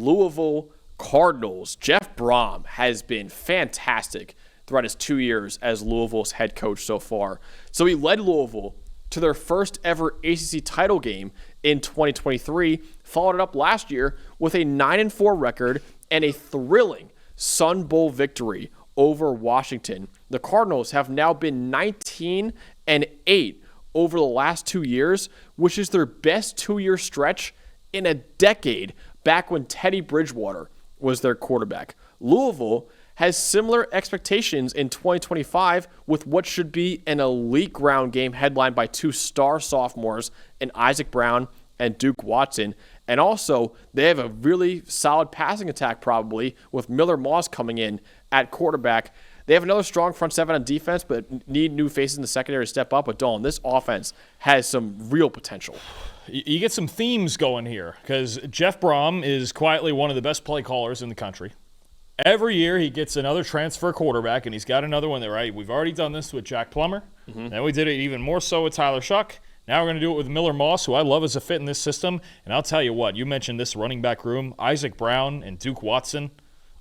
Louisville Cardinals. Jeff Brom has been fantastic throughout his 2 years as Louisville's head coach so far. So he led Louisville to their first ever ACC title game in 2023, followed it up last year with a 9-4 record and a thrilling Sun Bowl victory over Washington. The Cardinals have now been 19-8 over the last 2 years, which is their best 2-year stretch in a decade, back when Teddy Bridgewater was their quarterback. Louisville has similar expectations in 2025 with what should be an elite ground game headlined by 2 star sophomores in Isaac Brown and Duke Watson. And also, they have a really solid passing attack probably with Miller Moss coming in at quarterback. They have another strong front seven on defense, but need new faces in the secondary to step up. But Dalton, this offense has some real potential. You get some themes going here because Jeff Brom is quietly one of the best play callers in the country. Every year he gets another transfer quarterback, and he's got another one there, right? We've already done this with Jack Plummer. Then we did it even more so with Tyler Shuck. Now we're going to do it with Miller Moss, who I love as a fit in this system. And I'll tell you what, you mentioned this running back room, Isaac Brown and Duke Watson.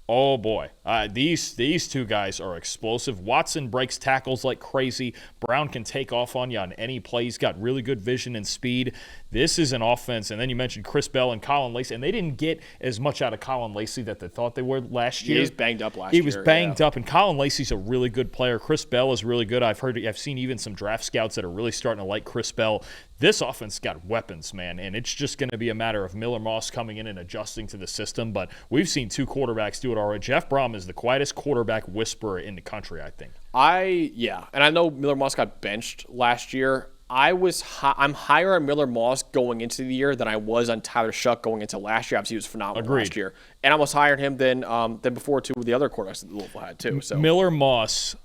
Oh, boy. These two guys are explosive. Watson breaks tackles like crazy. Brown can take off on you on any play. He's got really good vision and speed. This is an offense. And then you mentioned Chris Bell and Colin Lacey. And they didn't get as much out of Colin Lacey that they thought they were last year. He was banged up last year. He was banged up. And Colin Lacey's a really good player. Chris Bell is really good. I've seen even some draft scouts that are really starting to like Chris Bell. This offense got weapons, man, and it's just going to be a matter of Miller Moss coming in and adjusting to the system. But we've seen 2 quarterbacks do it already. Jeff Brom is the quietest quarterback whisperer in the country, I think. And I know Miller Moss got benched last year. I'm higher on Miller Moss going into the year than I was on Tyler Shuck going into last year. Obviously, he was phenomenal last year, and I was higher on him than before too with the other quarterbacks that Louisville had too. So Miller Moss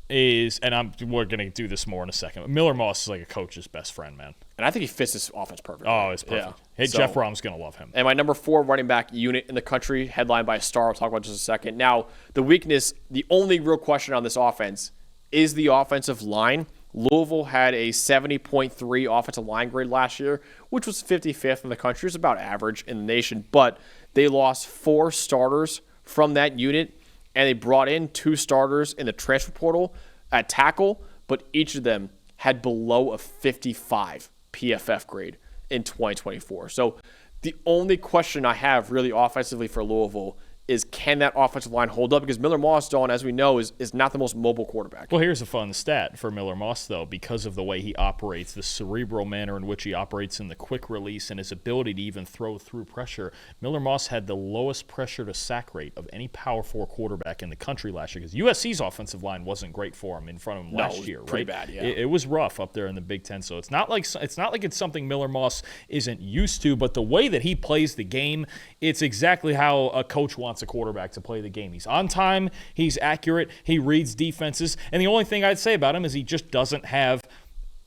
is, and we're going to do this more in a second, but Miller Moss is like a coach's best friend, man. And I think he fits this offense perfectly. Oh, it's perfect. Yeah. Hey, Jeff Brom's going to love him. And my number 4 running back unit in the country, headlined by a star, I'll talk about in just a second. Now, the weakness, the only real question on this offense is the offensive line. Louisville had a 70.3 offensive line grade last year, which was 55th in the country. It's about average in the nation. But they lost 4 starters from that unit, and they brought in 2 starters in the transfer portal at tackle, but each of them had below a 55 PFF grade in 2024. So the only question I have really offensively for Louisville is, can that offensive line hold up? Because Miller Moss, Dawn, as we know, is not the most mobile quarterback. Well, here's a fun stat for Miller Moss, though, because of the way he operates, the cerebral manner in which he operates in the quick release and his ability to even throw through pressure. Miller Moss had the lowest pressure to sack rate of any Power 4 quarterback in the country last year, because USC's offensive line wasn't great for him in front of him last year, right? Pretty bad, yeah. It was rough up there in the Big Ten, so it's not like it's something Miller Moss isn't used to, but the way that he plays the game, it's exactly how a coach wants a quarterback to play the game. He's on time, he's accurate, he reads defenses, and the only thing I'd say about him is he just doesn't have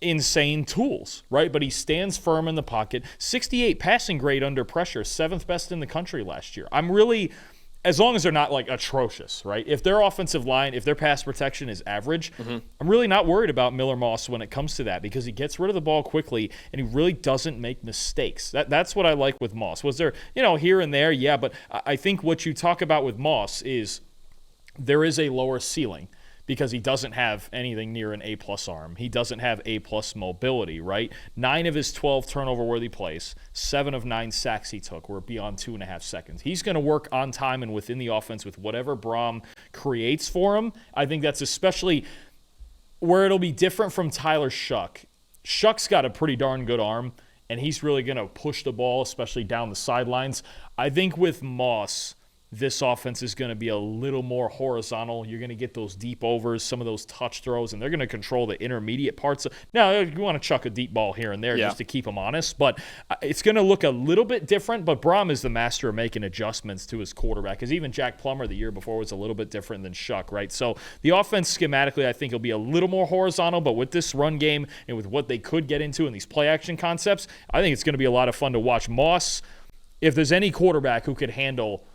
insane tools, right? But he stands firm in the pocket. 68 passing grade under pressure, 7th best in the country last year. I'm really, as long as they're not like atrocious, right? If their offensive line, if their pass protection is average, I'm really not worried about Miller Moss when it comes to that, because he gets rid of the ball quickly and he really doesn't make mistakes. That's what I like with Moss. Was there, here and there, yeah, but I think what you talk about with Moss is there is a lower ceiling, because he doesn't have anything near an A-plus arm. He doesn't have A-plus mobility, right? 9 of his 12 turnover-worthy plays, 7 of 9 sacks he took were beyond 2.5 seconds. He's going to work on time and within the offense with whatever Brom creates for him. I think that's especially where it'll be different from Tyler Shuck. Shuck's got a pretty darn good arm, and he's really going to push the ball, especially down the sidelines. I think with Moss, this offense is going to be a little more horizontal. You're going to get those deep overs, some of those touch throws, and they're going to control the intermediate parts. Now, you want to chuck a deep ball here and there just to keep them honest, but it's going to look a little bit different. But Brom is the master of making adjustments to his quarterback, because even Jack Plummer the year before was a little bit different than Shuck, right? So the offense schematically, I think, will be a little more horizontal, but with this run game and with what they could get into in these play-action concepts, I think it's going to be a lot of fun to watch. Moss, if there's any quarterback who could handle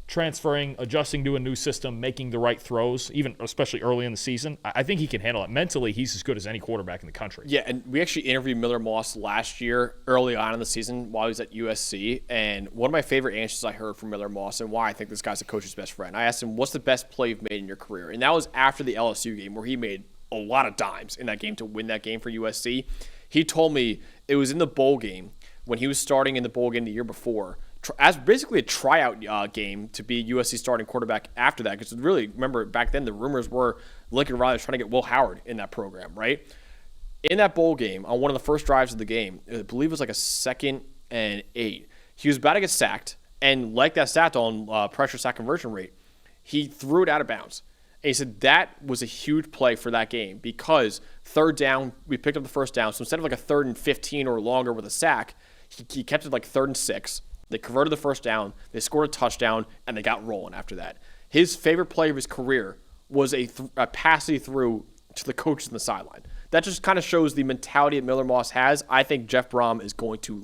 transferring, adjusting to a new system, making the right throws, even especially early in the season. I think he can handle it. Mentally, he's as good as any quarterback in the country. Yeah, and we actually interviewed Miller Moss last year, early on in the season, while he was at USC. And one of my favorite answers I heard from Miller Moss and why I think this guy's a coach's best friend. I asked him, what's the best play you've made in your career? And that was after the LSU game, where he made a lot of dimes in that game to win that game for USC. He told me it was in the bowl game when he was starting in the bowl game the year before, as basically a tryout game to be USC starting quarterback after that. Because really, remember, back then the rumors were Lincoln Riley was trying to get Will Howard in that program, right? In that bowl game, on one of the first drives of the game, I believe it was like a 2nd and 8, he was about to get sacked, and like that stat on pressure sack conversion rate, he threw it out of bounds. And he said that was a huge play for that game because 3rd down, we picked up the 1st down. So instead of like a 3rd and 15 or longer with a sack, he kept it like 3rd and 6. They converted the 1st down. They scored a touchdown, and they got rolling after that. His favorite play of his career was a pass he threw to the coaches in the sideline. That just kind of shows the mentality that Miller Moss has. I think Jeff Brom is going to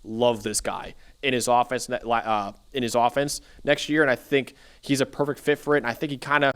love this guy in his offense next year, and I think he's a perfect fit for it. And I think he kind of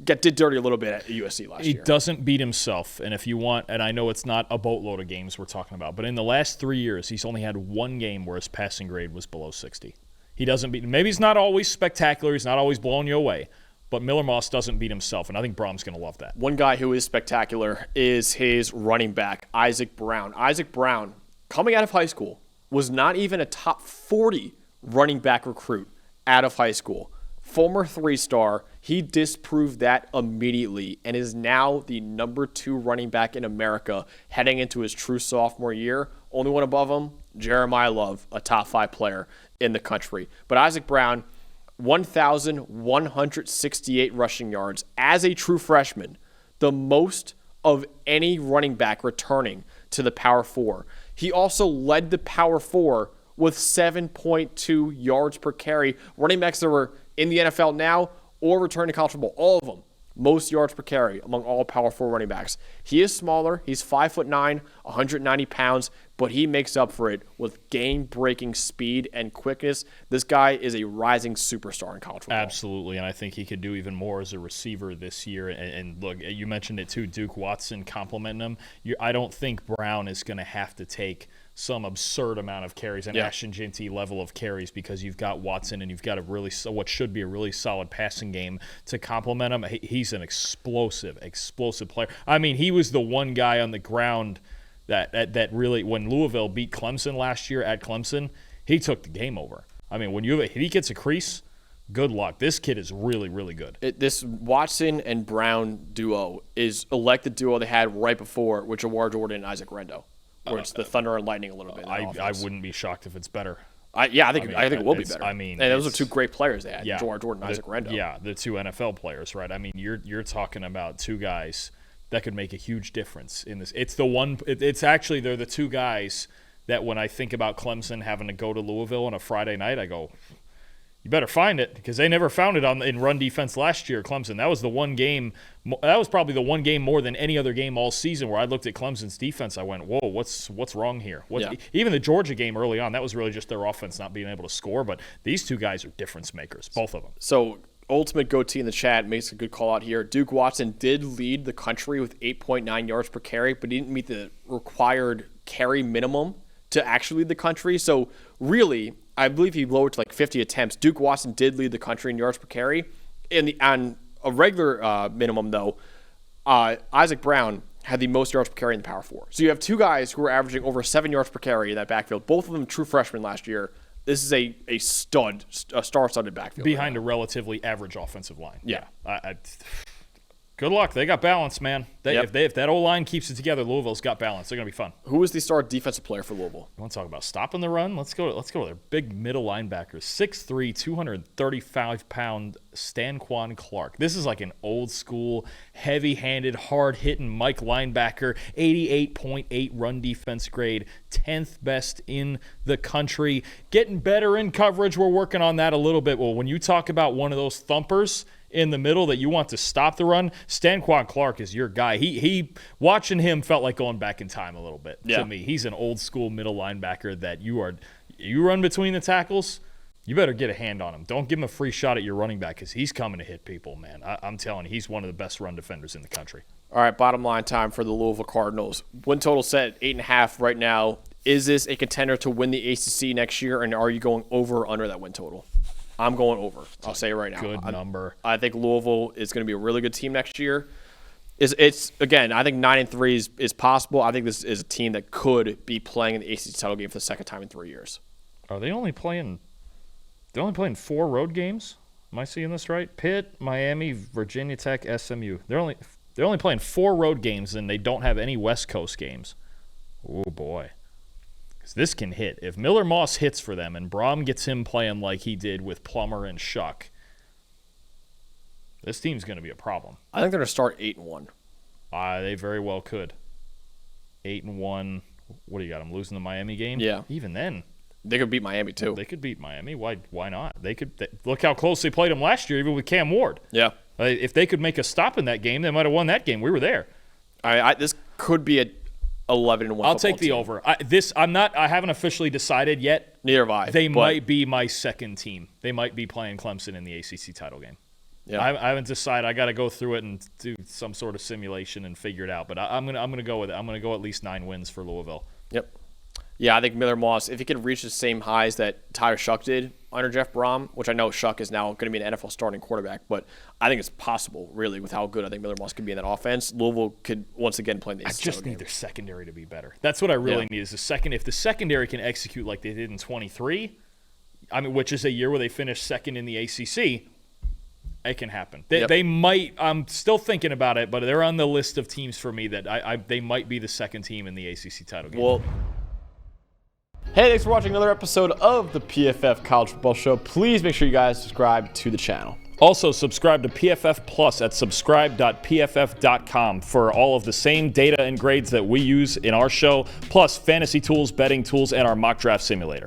did dirty a little bit at USC last year. He doesn't beat himself, and if you want, and I know it's not a boatload of games we're talking about, but in the last 3 years, he's only had one game where his passing grade was below 60. He doesn't beat. Maybe he's not always spectacular. He's not always blowing you away. But Miller Moss doesn't beat himself, and I think Brom's going to love that. One guy who is spectacular is his running back, Isaac Brown. Isaac Brown, coming out of high school, was not even a top 40 running back recruit out of high school. Former 3-star, he disproved that immediately and is now the number 2 running back in America heading into his true sophomore year. Only one above him, Jeremiah Love, a top 5 player in the country. But Isaac Brown, 1,168 rushing yards as a true freshman, the most of any running back returning to the Power 4. He also led the Power 4 with 7.2 yards per carry. Running backs that were in the NFL now or returning to college football, all of them, most yards per carry among all Power 4 running backs. He is smaller. He's 5'9", 190 pounds, but he makes up for it with game-breaking speed and quickness. This guy is a rising superstar in college football. Absolutely, and I think he could do even more as a receiver this year. And look, you mentioned it too, Duke Watson complimenting him. I don't think Brown is going to have to take some absurd amount of carries, an Ashton Jeanty level of carries, because you've got Watson and you've got what should be a really solid passing game to complement him. He's an explosive player. I mean, he was the one guy on the ground that really, when Louisville beat Clemson last year at Clemson, he took the game over. I mean, if he gets a crease, good luck. This kid is really, really good. This Watson and Brown duo is like the duo they had right before with Jawar Jordan and Isaac Rendo, where it's the thunder and lightning a little bit. I wouldn't be shocked if it's better. I think it will be better. And those are 2 great players they had, Jawar Jordan and Isaac Rendo. Yeah, the 2 NFL players, right? I mean, you're talking about 2 guys that could make a huge difference in this. It's actually they're the 2 guys that when I think about Clemson having to go to Louisville on a Friday night, I go, you better find it, because they never found it in run defense last year. Clemson, that was the one game. That was probably the one game more than any other game all season where I looked at Clemson's defense. I went, whoa, what's wrong here? Even the Georgia game early on, that was really just their offense not being able to score. But these 2 guys are difference makers, both of them. So Ultimate Goatee in the chat makes a good call out here. Duke Watson did lead the country with 8.9 yards per carry, but he didn't meet the required carry minimum to actually lead the country. So really, I believe he lowered to like 50 attempts. Duke Watson did lead the country in yards per carry. On a regular minimum, though, Isaac Brown had the most yards per carry in the Power 4. So you have 2 guys who were averaging over 7 yards per carry in that backfield, both of them true freshmen last year. This is a star-studded backfield. Behind a relatively average offensive line. Yeah. Good luck. They got balance, man. If that O-line keeps it together, Louisville's got balance. They're going to be fun. Who is the star defensive player for Louisville? You want to talk about stopping the run? Let's go to their big middle linebackers. 6'3", 235-pound Stanquan Clark. This is like an old-school, heavy-handed, hard-hitting Mike linebacker. 88.8 run defense grade. 10th best in the country. Getting better in coverage. We're working on that a little bit. Well, when you talk about one of those thumpers in the middle that you want to stop the run, Stanquan Clark is your guy. He watching him felt like going back in time a little bit to me. He's an old school middle linebacker that you run between the tackles, You better get a hand on him. Don't give him a free shot at your running back because he's coming to hit people, man. I'm telling you, he's one of the best run defenders in the country. All right, bottom line time for the Louisville Cardinals. Win total set 8.5 right now. Is this a contender to win the ACC next year, and are you going over or under that win total? I'm going over. I'll say it right now. Good number. I think Louisville is going to be a really good team next year. It's again, I think 9-3 is possible. I think this is a team that could be playing in the ACC title game for the second time in 3 years. Are they only playing? They're only playing 4 road games. Am I seeing this right? Pitt, Miami, Virginia Tech, SMU. They're only playing 4 road games, and they don't have any West Coast games. Oh boy, because this can hit. If Miller Moss hits for them, and Brom gets him playing like he did with Plummer and Shuck, this team's going to be a problem. I think they're going to start 8-1. They very well could. 8-1. What do you got? I'm losing the Miami game. Yeah. Even then, they could beat Miami too. They could beat Miami. Why not? Look how close they played them last year, even with Cam Ward. Yeah. If they could make a stop in that game, they might have won that game. We were there. This could be a 11-1. I'll take the over. I haven't officially decided yet. Neither have I. They might be my second team. They might be playing Clemson in the ACC title game. Yeah. I haven't decided. I got to go through it and do some sort of simulation and figure it out. But I'm gonna go with it. I'm gonna go at least 9 wins for Louisville. Yep. Yeah, I think Miller Moss, if he can reach the same highs that Tyler Shuck did under Jeff Brom, which I know Shuck is now going to be an NFL starting quarterback, but I think it's possible, really, with how good I think Miller Moss could be in that offense. Louisville could once again play in the ACC. I just need their secondary to be better. That's what I really need. Is if the secondary can execute like they did in 23, which is a year where they finished second in the ACC. It can happen. They might. I'm still thinking about it, but they're on the list of teams for me that they might be the second team in the ACC title game. Well, hey, thanks for watching another episode of the PFF College Football Show. Please make sure you guys subscribe to the channel. Also, subscribe to PFF Plus at subscribe.pff.com for all of the same data and grades that we use in our show, plus fantasy tools, betting tools, and our mock draft simulator.